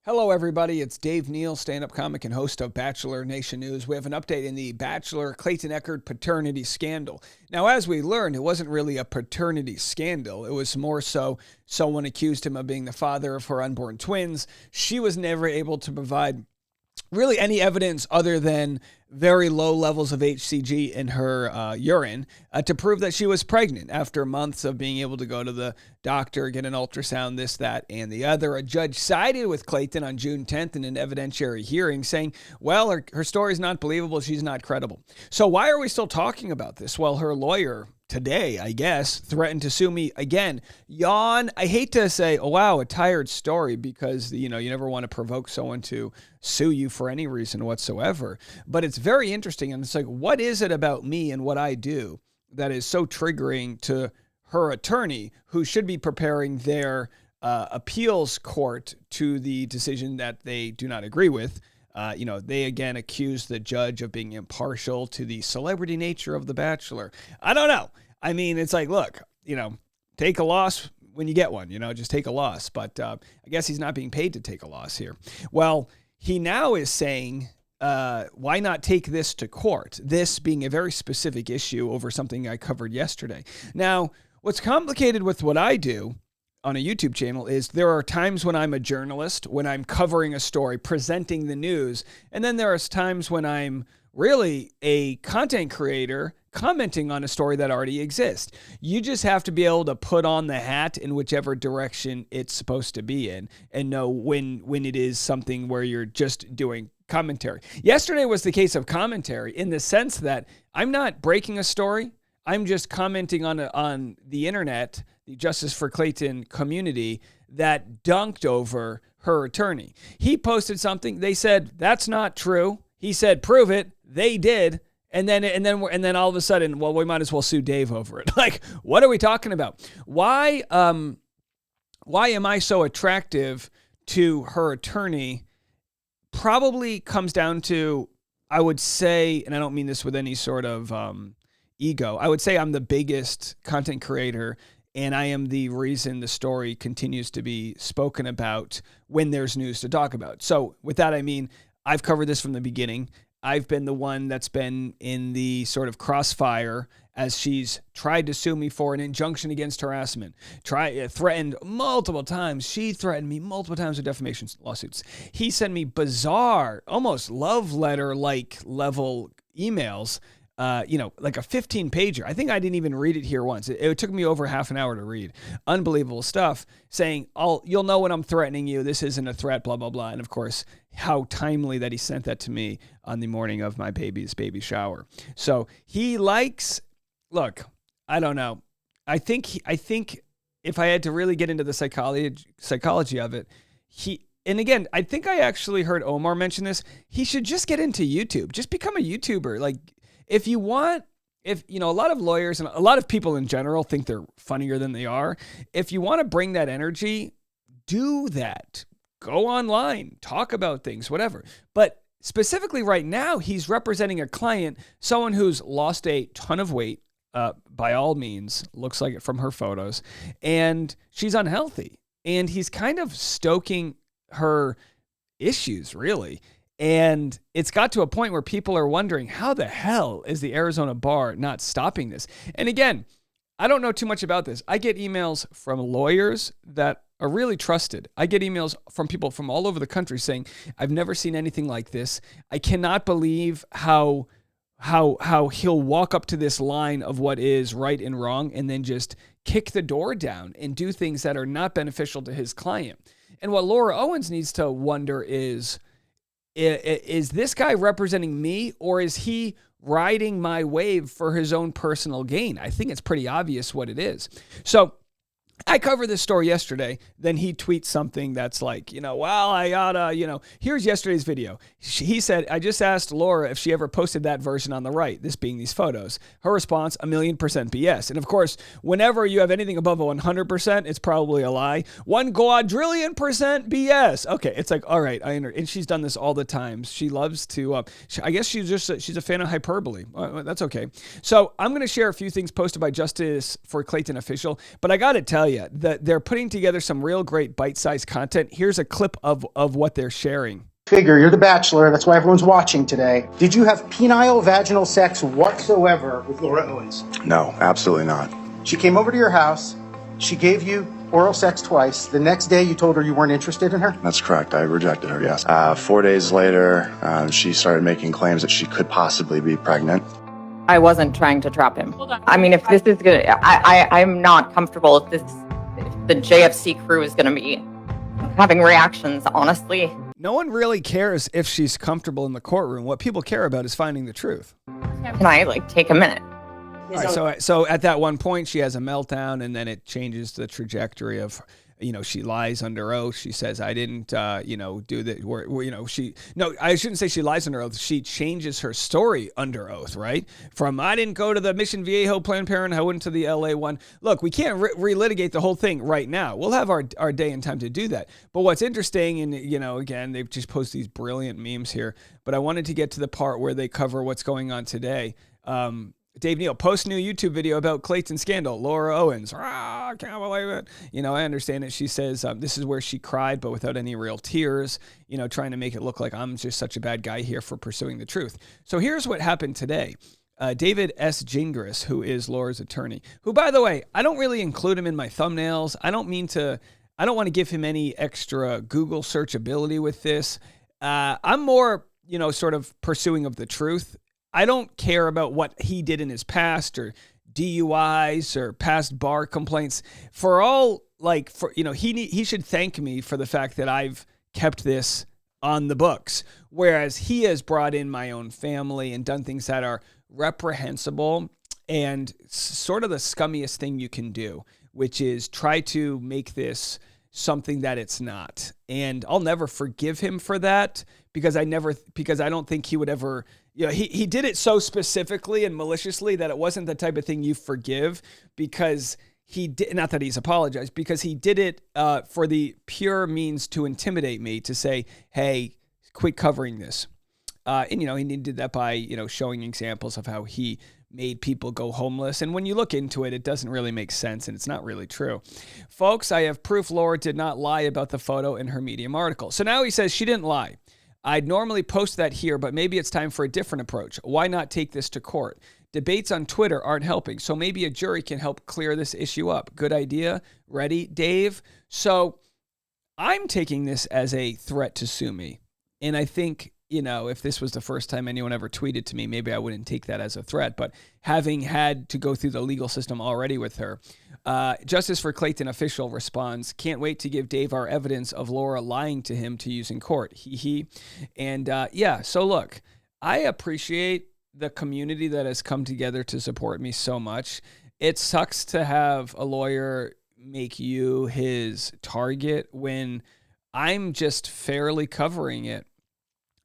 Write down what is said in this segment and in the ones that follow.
Hello, everybody. It's Dave Neal, stand-up comic and host of Bachelor Nation News. We have an update in the Bachelor Clayton Echard paternity scandal. Now, as we learned, it wasn't really a paternity scandal. It was more so someone accused him of being the father of her unborn twins. She was never able to provide really any evidence other than very low levels of HCG in her urine to prove that she was pregnant after months of being able to go to the doctor, get an ultrasound, this, that, and the other. A judge sided with Clayton on June 10th in an evidentiary hearing saying, well, her story is not believable. She's not credible. So why are we still talking about this? Well, her lawyer today, I guess, threatened to sue me again. Yawn. I hate to say, oh, wow, a tired story because, you never want to provoke someone to sue you for any reason whatsoever. But it's very interesting. And it's like, what is it about me and what I do that is so triggering to her attorney who should be preparing their appeals court to the decision that they do not agree with? They again accuse the judge of being impartial to the celebrity nature of The Bachelor. I don't know. I mean, it's like, look, take a loss when you get one, just take a loss. But I guess he's not being paid to take a loss here. Well, he now is saying, why not take this to court? This being a very specific issue over something I covered yesterday. Now, what's complicated with what I do on a YouTube channel is there are times when I'm a journalist, when I'm covering a story, presenting the news, and then there are times when I'm really a content creator commenting on a story that already exists. You just have to be able to put on the hat in whichever direction it's supposed to be in and know when it is something where you're just doing commentary. Yesterday was the case of commentary in the sense that I'm not breaking a story. I'm just commenting on the internet, the Justice for Clayton community that dunked over her attorney. He posted something. They said, that's not true. He said, prove it. They did. And then all of a sudden, well, we might as well sue Dave over it. Like, what are we talking about? Why am I so attractive to her attorney? Probably comes down to, I would say, and I don't mean this with any sort of ego, I would say I'm the biggest content creator and I am the reason the story continues to be spoken about when there's news to talk about. So with that, I mean, I've covered this from the beginning. I've been the one that's been in the sort of crossfire as she's tried to sue me for an injunction against harassment, threatened multiple times. She threatened me multiple times with defamation lawsuits. He sent me bizarre, almost love letter-like level emails, like a 15-pager. I think I didn't even read it here once. It took me over half an hour to read. Unbelievable stuff saying, you'll know when I'm threatening you. This isn't a threat, blah, blah, blah. And of course, how timely that he sent that to me on the morning of my baby's baby shower. So he likes, look, I don't know. I think if I had to really get into the psychology of it, and again, I think I actually heard Omar mention this. He should just get into YouTube. Just become a YouTuber. Like, a lot of lawyers and a lot of people in general think they're funnier than they are. If you want to bring that energy, do that. Go online, talk about things, whatever. But specifically right now, he's representing a client, someone who's lost a ton of weight, by all means, looks like it from her photos, and she's unhealthy. And he's kind of stoking her issues, really. And it's got to a point where people are wondering, how the hell is the Arizona bar not stopping this? And again, I don't know too much about this. I get emails from lawyers that are really trusted. I get emails from people from all over the country saying, I've never seen anything like this. I cannot believe how he'll walk up to this line of what is right and wrong and then just kick the door down and do things that are not beneficial to his client. And what Laura Owens needs to wonder is this guy representing me, or is he riding my wave for his own personal gain? I think it's pretty obvious what it is. So I covered this story yesterday. Then he tweets something that's like, well, I oughta, here's yesterday's video. He said, I just asked Laura if she ever posted that version on the right, this being these photos. Her response, 1,000,000% BS. And of course, whenever you have anything above a 100%, it's probably a lie. 1,000,000,000% BS. Okay, it's like, all right, and she's done this all the time. She loves to, I guess she's a fan of hyperbole. That's okay. So I'm going to share a few things posted by Justice for Clayton Official, but I got to tell tell you that they're putting together some real great bite-sized content. Here's a clip of what they're sharing. Figure, you're the Bachelor. That's why everyone's watching today. Did you have penile vaginal sex whatsoever with Laura Owens? No, absolutely not. She came over to your house. She gave you oral sex twice. The next day you told her you weren't interested in her? That's correct. I rejected her, yes. 4 days later, she started making claims that she could possibly be pregnant. I wasn't trying to trap him. I mean, if this is good, I'm not comfortable if the JFC crew is going to be having reactions, honestly. No one really cares if she's comfortable in the courtroom. What people care about is finding the truth. Can I, take a minute? All right, so at that one point, she has a meltdown, and then it changes the trajectory of, she lies under oath. She says, I didn't, do that. No, I shouldn't say she lies under oath. She changes her story under oath, right? From, I didn't go to the Mission Viejo Planned Parenthood, I went to the LA one. Look, we can't relitigate the whole thing right now. We'll have our day and time to do that. But what's interesting, and, again, they've just posted these brilliant memes here, but I wanted to get to the part where they cover what's going on today. Dave Neal posts new YouTube video about Clayton scandal. Laura Owens, I can't believe it. I understand it. She says this is where she cried, but without any real tears, trying to make it look like I'm just such a bad guy here for pursuing the truth. So here's what happened today. David S. Gingras, who is Laura's attorney, who, by the way, I don't really include him in my thumbnails. I don't want to give him any extra Google searchability with this. I'm more, sort of pursuing of the truth. I don't care about what he did in his past or DUIs or past bar complaints. He should thank me for the fact that I've kept this on the books, whereas he has brought in my own family and done things that are reprehensible and sort of the scummiest thing you can do, which is try to make this something that it's not. And I'll never forgive him for that because I don't think he would ever. He did it so specifically and maliciously that it wasn't the type of thing you forgive, because he did, not that he's apologized, because he did it for the pure means to intimidate me, to say, hey, quit covering this. And he did that by, showing examples of how he made people go homeless. And when you look into it, it doesn't really make sense, and it's not really true. Folks, I have proof Laura did not lie about the photo in her Medium article. So now he says she didn't lie. I'd normally post that here, but maybe it's time for a different approach. Why not take this to court? Debates on Twitter aren't helping, so maybe a jury can help clear this issue up. Good idea. Ready, Dave? So I'm taking this as a threat to sue me. And I think, if this was the first time anyone ever tweeted to me, maybe I wouldn't take that as a threat. But having had to go through the legal system already with her, Justice for Clayton official responds, can't wait to give Dave our evidence of Laura lying to him to use in court. And so look, I appreciate the community that has come together to support me so much. It sucks to have a lawyer make you his target when I'm just fairly covering it.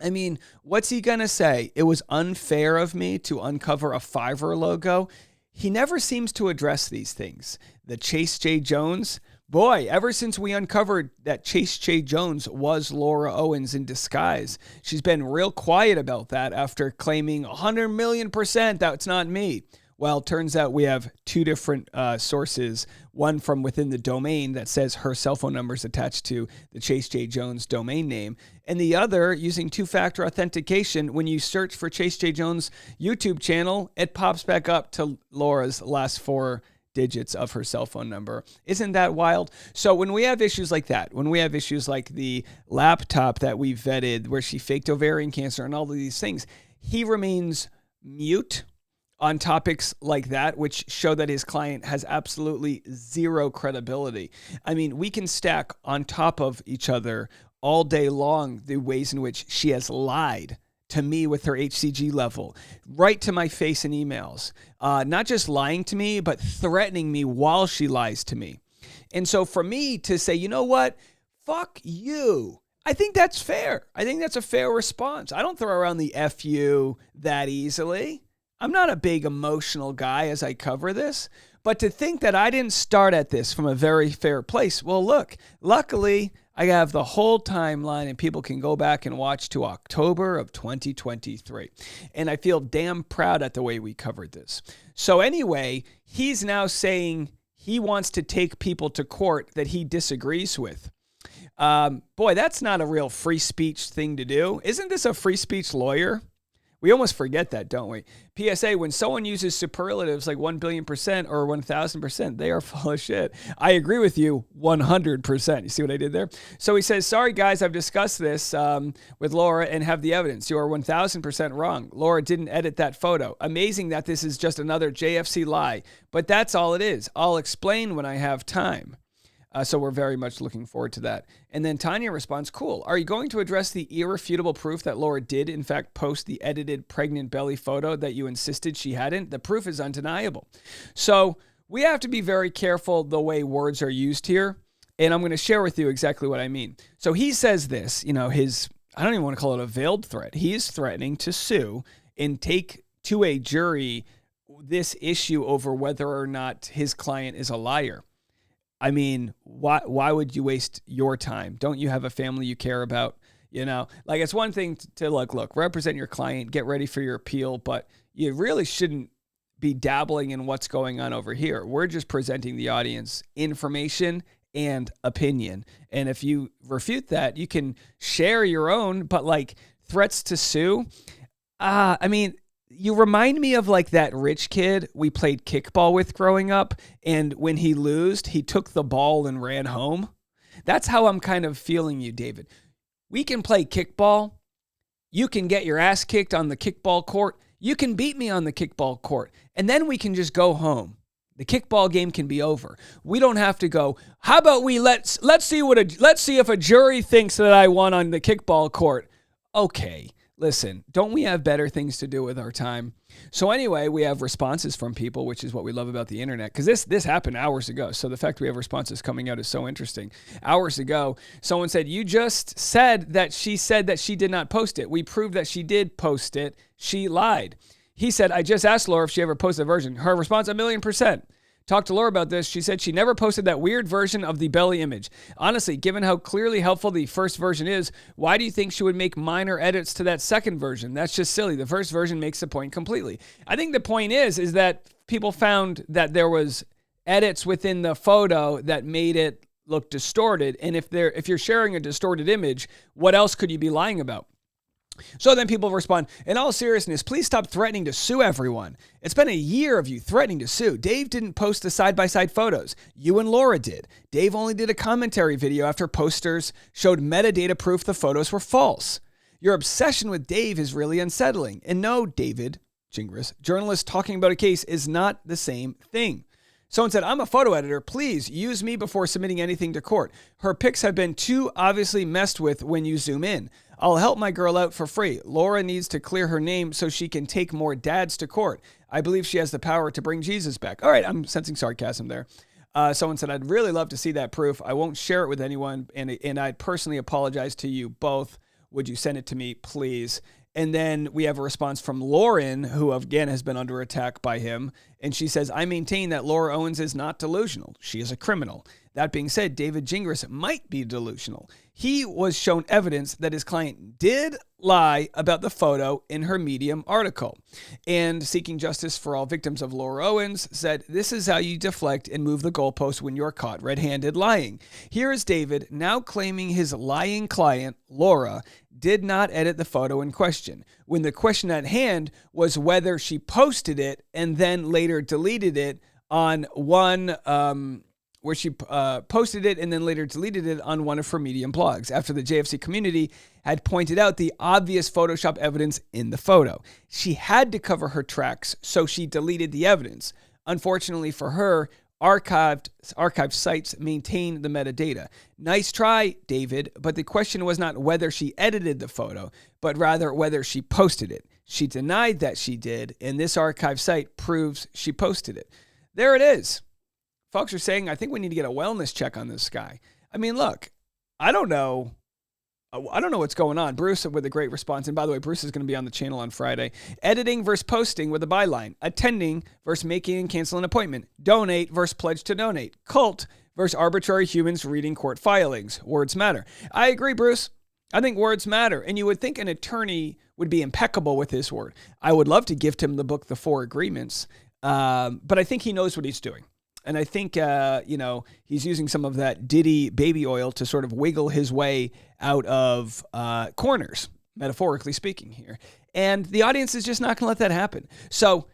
I mean, what's he going to say? It was unfair of me to uncover a Fiverr logo. He never seems to address these things. The Chase J. Jones, boy, ever since we uncovered that Chase J. Jones was Laura Owens in disguise, she's been real quiet about that after claiming 100,000,000% that's not me. Well, it turns out we have two different sources, one from within the domain that says her cell phone number is attached to the Chase J. Jones domain name, and the other using two-factor authentication. When you search for Chase J. Jones YouTube channel, it pops back up to Laura's last 4 digits of her cell phone number. Isn't that wild? So when we have issues like that, when we have issues like the laptop that we vetted where she faked ovarian cancer and all of these things, he remains mute on topics like that, which show that his client has absolutely zero credibility. I mean, we can stack on top of each other all day long the ways in which she has lied to me with her HCG level, right to my face in emails. Not just lying to me, but threatening me while she lies to me. And so for me to say, you know what, fuck you, I think that's fair. I think that's a fair response. I don't throw around the F you that easily. I'm not a big emotional guy as I cover this, but to think that I didn't start at this from a very fair place, well, look, luckily I have the whole timeline and people can go back and watch to October of 2023. And I feel damn proud at the way we covered this. So anyway, he's now saying he wants to take people to court that he disagrees with. Boy, that's not a real free speech thing to do. Isn't this a free speech lawyer? We almost forget that, don't we? PSA, when someone uses superlatives like 1 billion% or 1,000%, they are full of shit. I agree with you 100%. You see what I did there? So he says, sorry, guys, I've discussed this with Laura and have the evidence. You are 1,000% wrong. Laura didn't edit that photo. Amazing that this is just another JFC lie, but that's all it is. I'll explain when I have time. So we're very much looking forward to that. And then Tanya responds, cool. Are you going to address the irrefutable proof that Laura did, in fact, post the edited pregnant belly photo that you insisted she hadn't? The proof is undeniable. So we have to be very careful the way words are used here. And I'm going to share with you exactly what I mean. So he says this, I don't even want to call it a veiled threat. He is threatening to sue and take to a jury this issue over whether or not his client is a liar. I mean, why would you waste your time? Don't you have a family you care about? It's one thing to look, represent your client, get ready for your appeal, but you really shouldn't be dabbling in what's going on over here. We're just presenting the audience information and opinion. And if you refute that, you can share your own, but threats to sue, you remind me of that rich kid we played kickball with growing up. And when he lost, he took the ball and ran home. That's how I'm kind of feeling you, David. We can play kickball. You can get your ass kicked on the kickball court. You can beat me on the kickball court. And then we can just go home. The kickball game can be over. We don't have to go, how about let's see if a jury thinks that I won on the kickball court. Okay. Listen, don't we have better things to do with our time? So anyway, we have responses from people, which is what we love about the internet, because this happened hours ago. So the fact we have responses coming out is so interesting. Hours ago, someone said, you just said that she did not post it. We proved that she did post it. She lied. He said, I just asked Laura if she ever posted a version. Her response, 1,000,000%. Talked to Laura about this. She said she never posted that weird version of the belly image. Honestly, given how clearly helpful the first version is, why do you think she would make minor edits to that second version? That's just silly. The first version makes the point completely. I think the point is that people found that there was edits within the photo that made it look distorted. And if you're sharing a distorted image, what else could you be lying about? So then people respond, in all seriousness, please stop threatening to sue everyone. It's been a year of you threatening to sue. Dave didn't post the side-by-side photos. You and Laura did. Dave only did a commentary video after posters showed metadata proof the photos were false. Your obsession with Dave is really unsettling. And no, David Gingras, journalist talking about a case is not the same thing. Someone said, I'm a photo editor. Please use me before submitting anything to court. Her pics have been too obviously messed with when you zoom in. I'll help my girl out for free. Laura needs to clear her name so she can take more dads to court. I believe she has the power to bring Jesus back. All right, I'm sensing sarcasm there. Someone said, I'd really love to see that proof. I won't share it with anyone, and I'd personally apologize to you both. Would you send it to me, please? And then we have a response from Lauren, who again has been under attack by him. And she says, I maintain that Laura Owens is not delusional. She is a criminal. That being said, David Gingras might be delusional. He was shown evidence that his client did lie about the photo in her Medium article. And Seeking Justice for All Victims of Laura Owens said, this is how you deflect and move the goalpost when you're caught red-handed lying. Here is David now claiming his lying client, Laura, did not edit the photo in question, when the question at hand was whether she posted it and then later deleted it on one where she posted it and then later deleted it on one of her Medium blogs after the JFC community had pointed out the obvious Photoshop evidence in the photo. She had to cover her tracks, so she deleted the evidence. Unfortunately for her, archived sites maintain the metadata. Nice try, David, but the question was not whether she edited the photo, but rather whether she posted it. She denied that she did, and this archive site proves she posted it. There it is. Folks are saying, I think we need to get a wellness check on this guy. I mean, look, I don't know what's going on. Bruce with a great response. And by the way, Bruce is going to be on the channel on Friday. Editing versus posting with a byline. Attending versus making and canceling an appointment. Donate versus pledge to donate. Cult versus arbitrary humans reading court filings. Words matter. I agree, Bruce. I think words matter. And you would think an attorney would be impeccable with his word. I would love to gift him the book, The Four Agreements. But I think he knows what he's doing. And I think, he's using some of that Diddy baby oil to sort of wiggle his way out of corners, metaphorically speaking here. And the audience is just not going to let that happen. So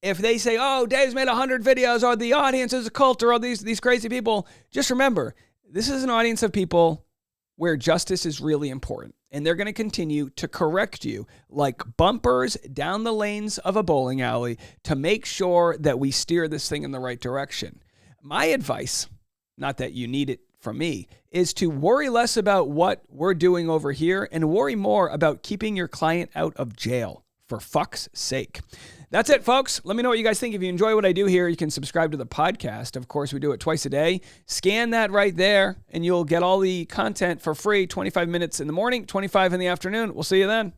if they say, oh, Dave's made 100 videos, or the audience is a cult, or all these crazy people, just remember, this is an audience of people where justice is really important. And they're going to continue to correct you like bumpers down the lanes of a bowling alley to make sure that we steer this thing in the right direction. My advice, not that you need it from me, is to worry less about what we're doing over here and worry more about keeping your client out of jail, for fuck's sake. That's it, folks. Let me know what you guys think. If you enjoy what I do here, you can subscribe to the podcast. Of course, we do it twice a day. Scan that right there, and you'll get all the content for free, 25 minutes in the morning, 25 in the afternoon. We'll see you then.